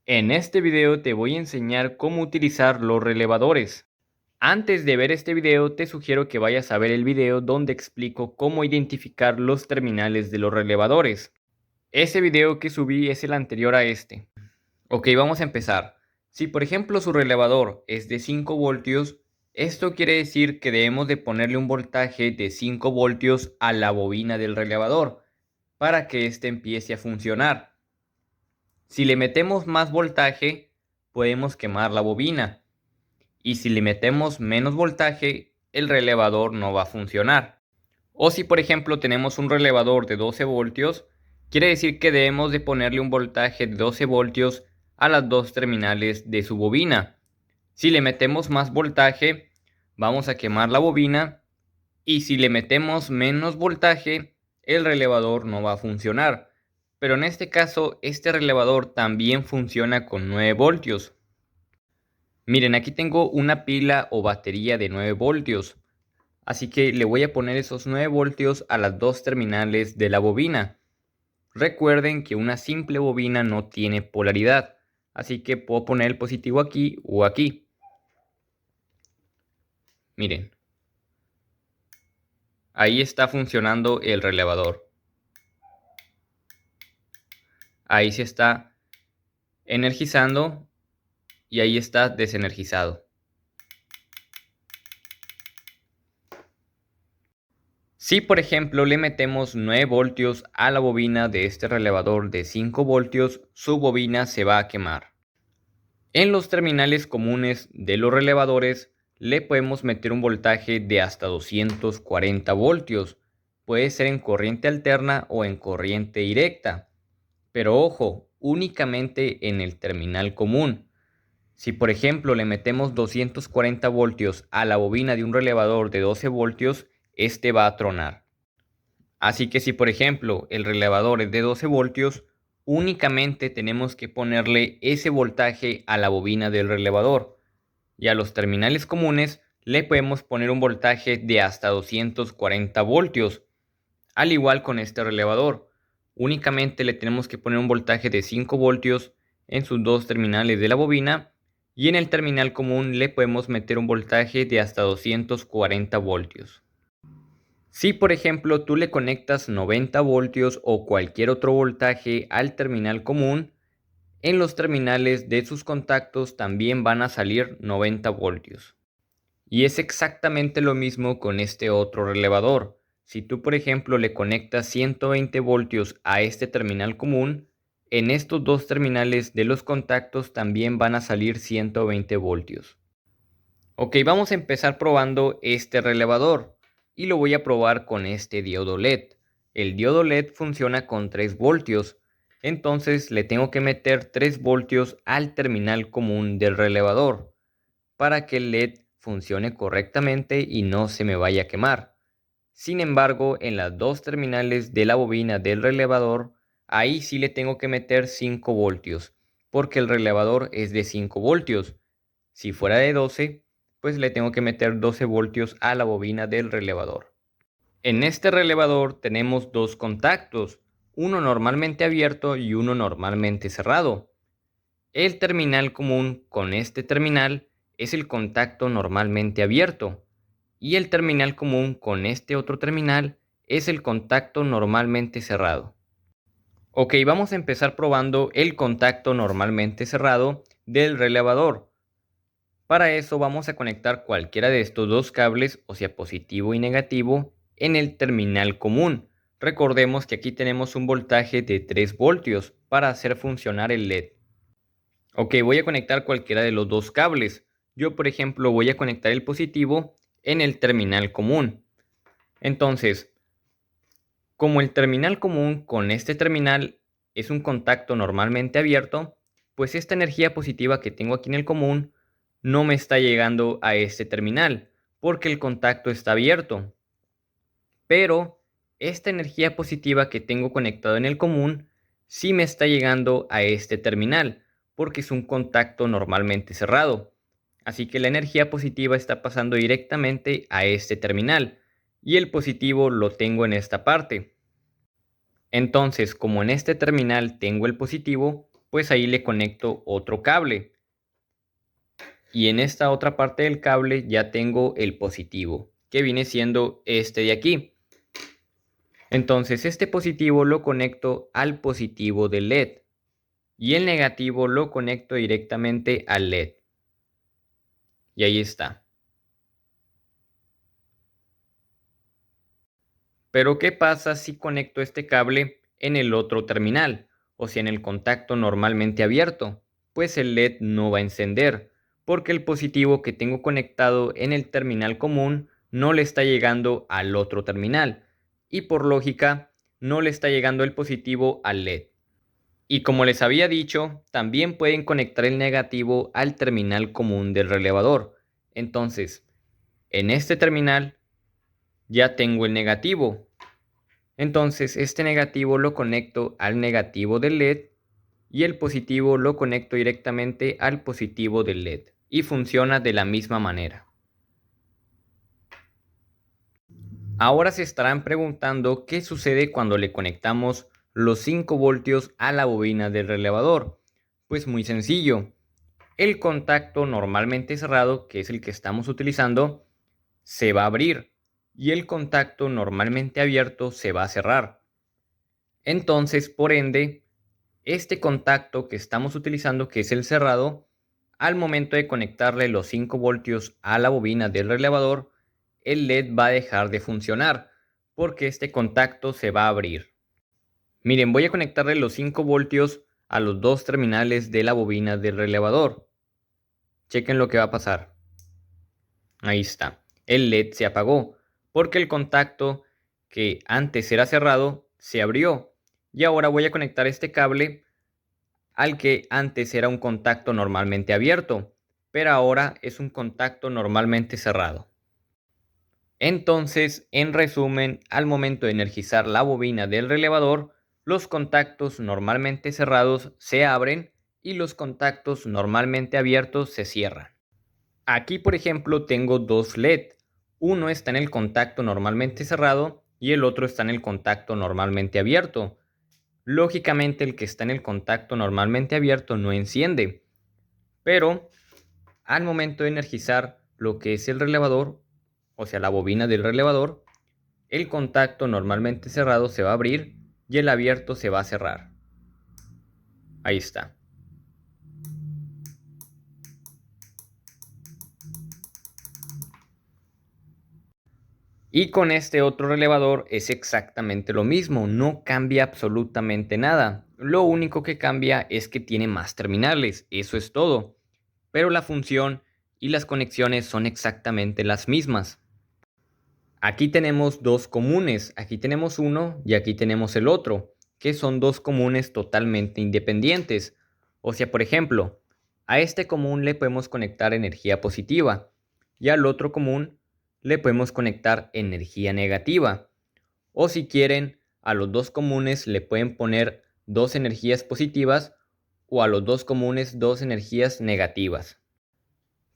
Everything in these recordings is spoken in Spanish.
En este video te voy a enseñar cómo utilizar los relevadores. Antes de ver este video te sugiero que vayas a ver el video donde explico cómo identificar los terminales de los relevadores. Ese video que subí es el anterior a este. Ok, vamos a empezar. Si por ejemplo su relevador es de 5 voltios, esto quiere decir que debemos de ponerle un voltaje de 5 voltios a la bobina del relevador para que éste empiece a funcionar. Si le metemos más voltaje, podemos quemar la bobina. Y si le metemos menos voltaje, el relevador no va a funcionar. O si por ejemplo tenemos un relevador de 12 voltios, quiere decir que debemos de ponerle un voltaje de 12 voltios a las dos terminales de su bobina. Si le metemos más voltaje, vamos a quemar la bobina. Y si le metemos menos voltaje, el relevador no va a funcionar. Pero en este caso, este relevador también funciona con 9 voltios. Miren, aquí tengo una pila o batería de 9 voltios. Así que le voy a poner esos 9 voltios a las dos terminales de la bobina. Recuerden que una simple bobina no tiene polaridad. Así que puedo poner el positivo aquí o aquí. Miren. Ahí está funcionando el relevador. Ahí se está energizando y ahí está desenergizado. Si por ejemplo le metemos 9 voltios a la bobina de este relevador de 5 voltios, su bobina se va a quemar. En los terminales comunes de los relevadores le podemos meter un voltaje de hasta 240 voltios. Puede ser en corriente alterna o en corriente directa. Pero ojo, únicamente en el terminal común. Si por ejemplo le metemos 240 voltios a la bobina de un relevador de 12 voltios, este va a tronar. Así que si por ejemplo el relevador es de 12 voltios, únicamente tenemos que ponerle ese voltaje a la bobina del relevador. Y a los terminales comunes le podemos poner un voltaje de hasta 240 voltios. Al igual con este relevador, únicamente le tenemos que poner un voltaje de 5 voltios en sus dos terminales de la bobina y en el terminal común le podemos meter un voltaje de hasta 240 voltios. Si por ejemplo tú le conectas 90 voltios o cualquier otro voltaje al terminal común, en los terminales de sus contactos también van a salir 90 voltios. Y es exactamente lo mismo con este otro relevador. Si tú por ejemplo le conectas 120 voltios a este terminal común, en estos dos terminales de los contactos también van a salir 120 voltios. Ok, vamos a empezar probando este relevador y lo voy a probar con este diodo LED. El diodo LED funciona con 3 voltios, entonces le tengo que meter 3 voltios al terminal común del relevador para que el LED funcione correctamente y no se me vaya a quemar. Sin embargo, en las dos terminales de la bobina del relevador, ahí sí le tengo que meter 5 voltios, porque el relevador es de 5 voltios. Si fuera de 12, pues le tengo que meter 12 voltios a la bobina del relevador. En este relevador tenemos dos contactos, uno normalmente abierto y uno normalmente cerrado. El terminal común con este terminal es el contacto normalmente abierto y el terminal común con este otro terminal es el contacto normalmente cerrado. Ok, vamos a empezar probando el contacto normalmente cerrado del relevador. Para eso vamos a conectar cualquiera de estos dos cables, o sea positivo y negativo, en el terminal común. Recordemos que aquí tenemos un voltaje de 3 voltios para hacer funcionar el LED. Ok, voy a conectar cualquiera de los dos cables. Yo, por ejemplo, voy a conectar el positivo en el terminal común. Entonces, como el terminal común con este terminal es un contacto normalmente abierto, pues esta energía positiva que tengo aquí en el común no me está llegando a este terminal, porque el contacto está abierto. Pero esta energía positiva que tengo conectado en el común sí me está llegando a este terminal, porque es un contacto normalmente cerrado. Así que la energía positiva está pasando directamente a este terminal y el positivo lo tengo en esta parte. Entonces, como en este terminal tengo el positivo, pues ahí le conecto otro cable. Y en esta otra parte del cable ya tengo el positivo, que viene siendo este de aquí. Entonces este positivo lo conecto al positivo del LED y el negativo lo conecto directamente al LED. Y ahí está. Pero ¿qué pasa si conecto este cable en el otro terminal? O sea, en el contacto normalmente abierto. Pues el LED no va a encender, porque el positivo que tengo conectado en el terminal común no le está llegando al otro terminal. Y por lógica, no le está llegando el positivo al LED. Y como les había dicho, también pueden conectar el negativo al terminal común del relevador. Entonces, en este terminal ya tengo el negativo. Entonces, este negativo lo conecto al negativo del LED y el positivo lo conecto directamente al positivo del LED. Y funciona de la misma manera. Ahora se estarán preguntando qué sucede cuando le conectamos los 5 voltios a la bobina del relevador. Pues muy sencillo. El contacto normalmente cerrado, que es el que estamos utilizando, se va a abrir y el contacto normalmente abierto se va a cerrar. Entonces, por ende, este contacto que estamos utilizando, que es el cerrado, al momento de conectarle los 5 voltios a la bobina del relevador, el LED va a dejar de funcionar porque este contacto se va a abrir. Miren, voy a conectarle los 5 voltios a los dos terminales de la bobina del relevador. Chequen lo que va a pasar. Ahí está. El LED se apagó porque el contacto que antes era cerrado se abrió. Y ahora voy a conectar este cable al que antes era un contacto normalmente abierto, pero ahora es un contacto normalmente cerrado. Entonces, en resumen, al momento de energizar la bobina del relevador, los contactos normalmente cerrados se abren y los contactos normalmente abiertos se cierran. Aquí, por ejemplo, tengo dos LED. Uno está en el contacto normalmente cerrado y el otro está en el contacto normalmente abierto. Lógicamente, el que está en el contacto normalmente abierto no enciende, pero al momento de energizar lo que es el relevador, o sea, la bobina del relevador, el contacto normalmente cerrado se va a abrir y el abierto se va a cerrar. Ahí está. Y con este otro relevador es exactamente lo mismo, no cambia absolutamente nada. Lo único que cambia es que tiene más terminales, eso es todo. Pero la función y las conexiones son exactamente las mismas. Aquí tenemos dos comunes, aquí tenemos uno y aquí tenemos el otro, que son dos comunes totalmente independientes. O sea, por ejemplo, a este común le podemos conectar energía positiva y al otro común le podemos conectar energía negativa. O si quieren, a los dos comunes le pueden poner dos energías positivas o a los dos comunes dos energías negativas.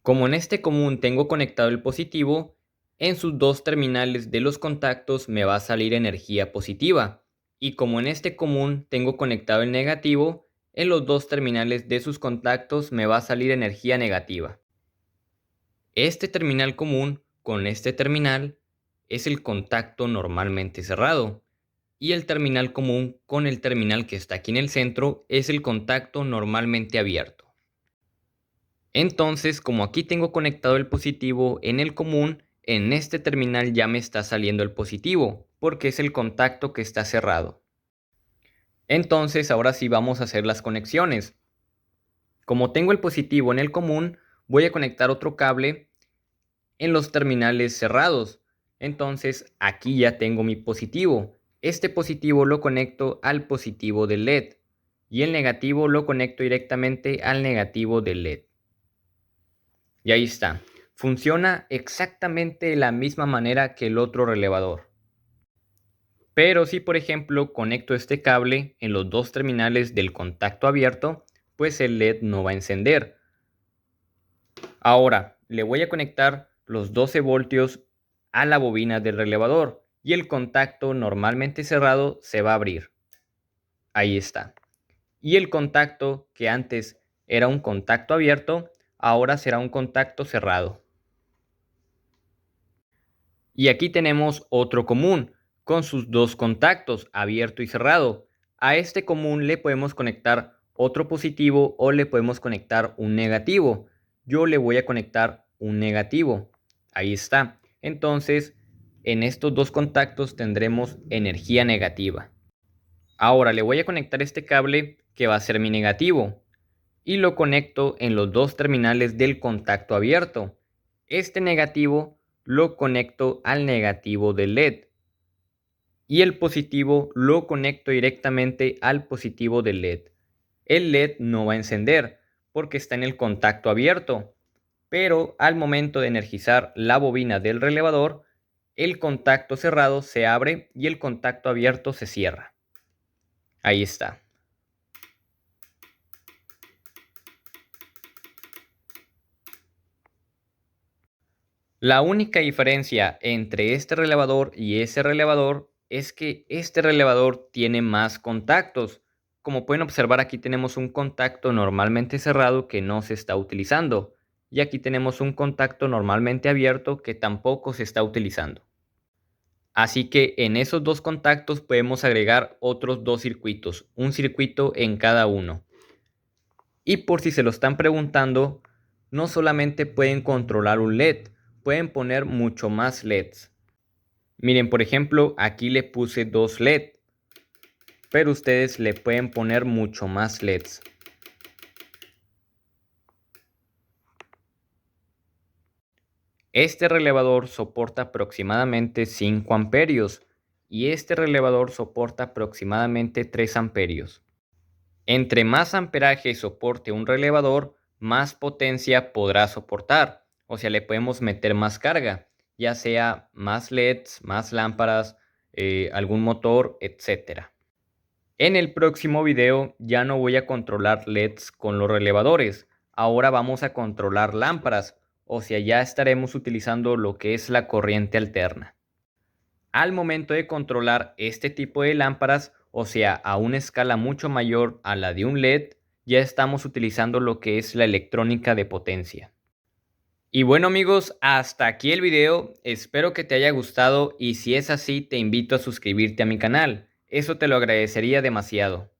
Como en este común tengo conectado el positivo, en sus dos terminales de los contactos me va a salir energía positiva. Y como en este común tengo conectado el negativo, en los dos terminales de sus contactos me va a salir energía negativa. Este terminal común con este terminal es el contacto normalmente cerrado. Y el terminal común con el terminal que está aquí en el centro es el contacto normalmente abierto. Entonces, como aquí tengo conectado el positivo en el común, en este terminal ya me está saliendo el positivo, porque es el contacto que está cerrado. Entonces, ahora sí vamos a hacer las conexiones. Como tengo el positivo en el común, voy a conectar otro cable en los terminales cerrados. Entonces, aquí ya tengo mi positivo. Este positivo lo conecto al positivo del LED y el negativo lo conecto directamente al negativo del LED. Y ahí está. Funciona exactamente de la misma manera que el otro relevador. Pero si por ejemplo conecto este cable en los dos terminales del contacto abierto, pues el LED no va a encender. Ahora le voy a conectar los 12 voltios a la bobina del relevador y el contacto normalmente cerrado se va a abrir. Ahí está. y el contacto que antes era un contacto abierto, ahora será un contacto cerrado. Y aquí tenemos otro común, con sus dos contactos, abierto y cerrado. A este común le podemos conectar otro positivo o le podemos conectar un negativo. Yo le voy a conectar un negativo. Ahí está. Entonces, en estos dos contactos tendremos energía negativa. Ahora le voy a conectar este cable que va a ser mi negativo y lo conecto en los dos terminales del contacto abierto. Este negativo lo conecto al negativo del LED y el positivo lo conecto directamente al positivo del LED. El LED no va a encender porque está en el contacto abierto, pero al momento de energizar la bobina del relevador, el contacto cerrado se abre y el contacto abierto se cierra. Ahí está. La única diferencia entre este relevador y ese relevador es que este relevador tiene más contactos. Como pueden observar, aquí tenemos un contacto normalmente cerrado que no se está utilizando. Y aquí tenemos un contacto normalmente abierto que tampoco se está utilizando. Así que en esos dos contactos podemos agregar otros dos circuitos, un circuito en cada uno. Y por si se lo están preguntando, no solamente pueden controlar un LED, pueden poner mucho más LEDs. Miren, por ejemplo, aquí le puse dos LED, pero ustedes le pueden poner mucho más LEDs. Este relevador soporta aproximadamente 5 amperios y este relevador soporta aproximadamente 3 amperios. Entre más amperaje soporte un relevador, más potencia podrá soportar. O sea, le podemos meter más carga, ya sea más LEDs, más lámparas, algún motor, etc. En el próximo video ya no voy a controlar LEDs con los relevadores. Ahora vamos a controlar lámparas. O sea, ya estaremos utilizando lo que es la corriente alterna. Al momento de controlar este tipo de lámparas, o sea, a una escala mucho mayor a la de un LED, ya estamos utilizando lo que es la electrónica de potencia. Y bueno amigos, hasta aquí el video, espero que te haya gustado y si es así te invito a suscribirte a mi canal, eso te lo agradecería demasiado.